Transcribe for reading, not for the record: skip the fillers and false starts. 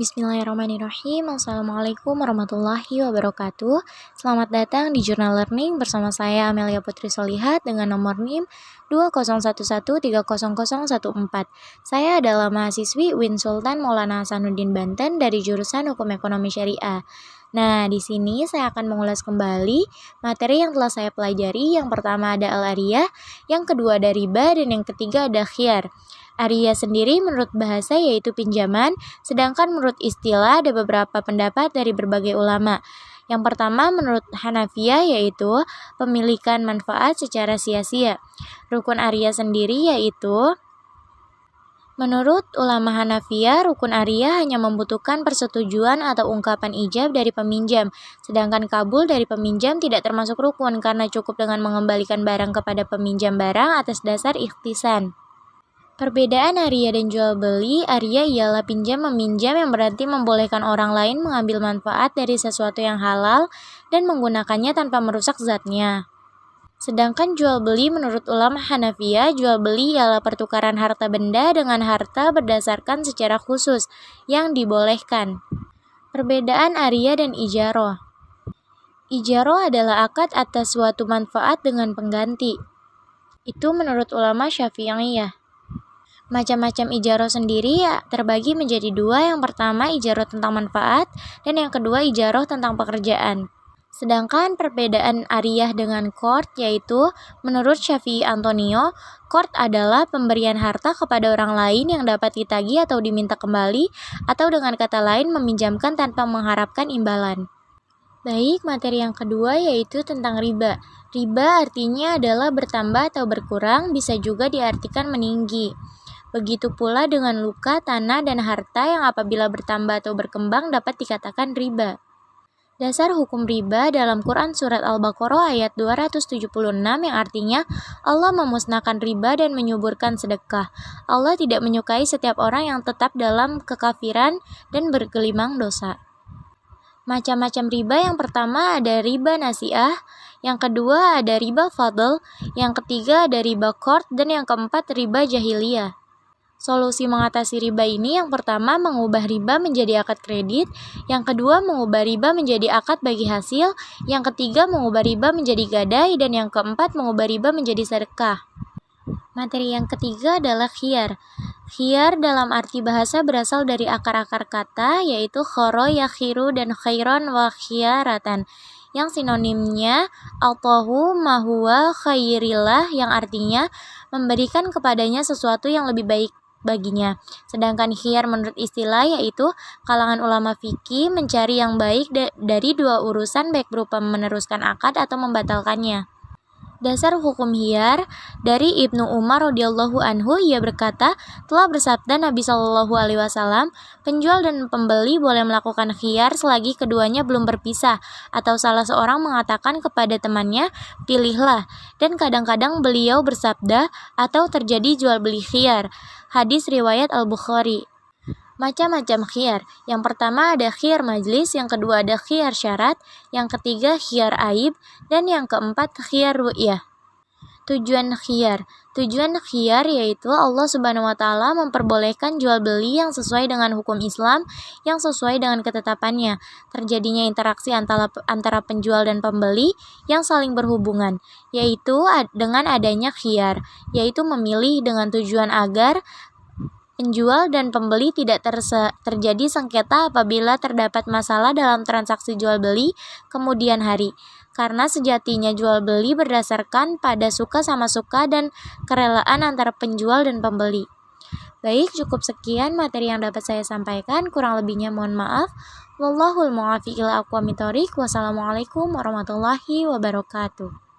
Bismillahirrahmanirrahim. Assalamualaikum warahmatullahi wabarakatuh. Selamat datang di Jurnal Learning bersama saya Amelia Putri Solihat dengan nomor NIM 201130014. Saya adalah mahasiswi UIN Sultan Maulana Hasanuddin Banten dari jurusan Hukum Ekonomi Syariah. Nah, di sini saya akan mengulas kembali materi yang telah saya pelajari. Yang pertama ada al-ariyah, yang kedua ada riba, dan yang ketiga ada khiyar. Ariyah sendiri menurut bahasa yaitu pinjaman, sedangkan menurut istilah ada beberapa pendapat dari berbagai ulama. Yang pertama menurut Hanafiyah yaitu pemilikan manfaat secara sia-sia. Rukun ariyah sendiri yaitu menurut ulama Hanafiyah, rukun ariyah hanya membutuhkan persetujuan atau ungkapan ijab dari peminjam, sedangkan kabul dari peminjam tidak termasuk rukun karena cukup dengan mengembalikan barang kepada peminjam barang atas dasar ikhtisan. Perbedaan ariyah dan jual beli. Ariyah ialah pinjam meminjam yang berarti membolehkan orang lain mengambil manfaat dari sesuatu yang halal dan menggunakannya tanpa merusak zatnya. Sedangkan jual beli menurut ulama Hanafiyah, jual beli ialah pertukaran harta benda dengan harta berdasarkan secara khusus yang dibolehkan. Perbedaan ariyah dan ijaroh. Ijaroh adalah akad atas suatu manfaat dengan pengganti. Itu menurut ulama Syafi'iyah. Macam-macam ijaroh sendiri terbagi menjadi dua. Yang pertama ijaroh tentang manfaat dan yang kedua ijaroh tentang pekerjaan. Sedangkan perbedaan ariyah dengan qard yaitu menurut Syafi'i Antonio, qard adalah pemberian harta kepada orang lain yang dapat ditagih atau diminta kembali, atau dengan kata lain meminjamkan tanpa mengharapkan imbalan. Baik, materi yang kedua yaitu tentang riba. Riba artinya adalah bertambah atau berkurang, bisa juga diartikan meninggi. Begitu pula dengan luka, tanah, dan harta yang apabila bertambah atau berkembang dapat dikatakan riba. Dasar hukum riba dalam Quran Surat Al-Baqarah ayat 276 yang artinya Allah memusnahkan riba dan menyuburkan sedekah. Allah tidak menyukai setiap orang yang tetap dalam kekafiran dan bergelimang dosa. Macam-macam riba, yang pertama ada riba nasi'ah, yang kedua ada riba fadl, yang ketiga ada riba qard, dan yang keempat riba jahiliyah. Solusi mengatasi riba ini yang pertama mengubah riba menjadi akad kredit, yang kedua mengubah riba menjadi akad bagi hasil, yang ketiga mengubah riba menjadi gadai, dan yang keempat mengubah riba menjadi sedekah. Materi yang ketiga adalah khiyar. Khiyar dalam arti bahasa berasal dari akar-akar kata yaitu khoro yakhiru dan khairon wa khiyaratan, yang sinonimnya altahu mahuwa khairillah yang artinya memberikan kepadanya sesuatu yang lebih baik baginya. Sedangkan khiyar menurut istilah yaitu kalangan ulama fikih mencari yang baik dari dua urusan baik berupa meneruskan akad atau membatalkannya. Dasar hukum khiyar dari Ibnu Umar radhiyallahu anhu, ia berkata, telah bersabda Nabi Shallallahu alaihi wasallam, penjual dan pembeli boleh melakukan khiyar selagi keduanya belum berpisah atau salah seorang mengatakan kepada temannya, pilihlah. Dan kadang-kadang beliau bersabda atau terjadi jual beli khiyar. Hadis riwayat Al-Bukhari. Macam-macam khiyar. Yang pertama ada khiyar majlis, yang kedua ada khiyar syarat, yang ketiga khiyar aib, dan yang keempat khiyar ru'yah. Tujuan khiyar. Tujuan khiyar yaitu Allah Subhanahu wa taala memperbolehkan jual beli yang sesuai dengan hukum Islam, yang sesuai dengan ketetapannya. Terjadinya interaksi antara penjual dan pembeli yang saling berhubungan, yaitu dengan adanya khiyar, yaitu memilih dengan tujuan agar penjual dan pembeli tidak terjadi sengketa apabila terdapat masalah dalam transaksi jual beli kemudian hari. Karena sejatinya jual beli berdasarkan pada suka sama suka dan kerelaan antara penjual dan pembeli. Baik, cukup sekian materi yang dapat saya sampaikan. Kurang lebihnya mohon maaf. Wallahul muwaffiq ila aqwamit thoriq. Wassalamualaikum warahmatullahi wabarakatuh.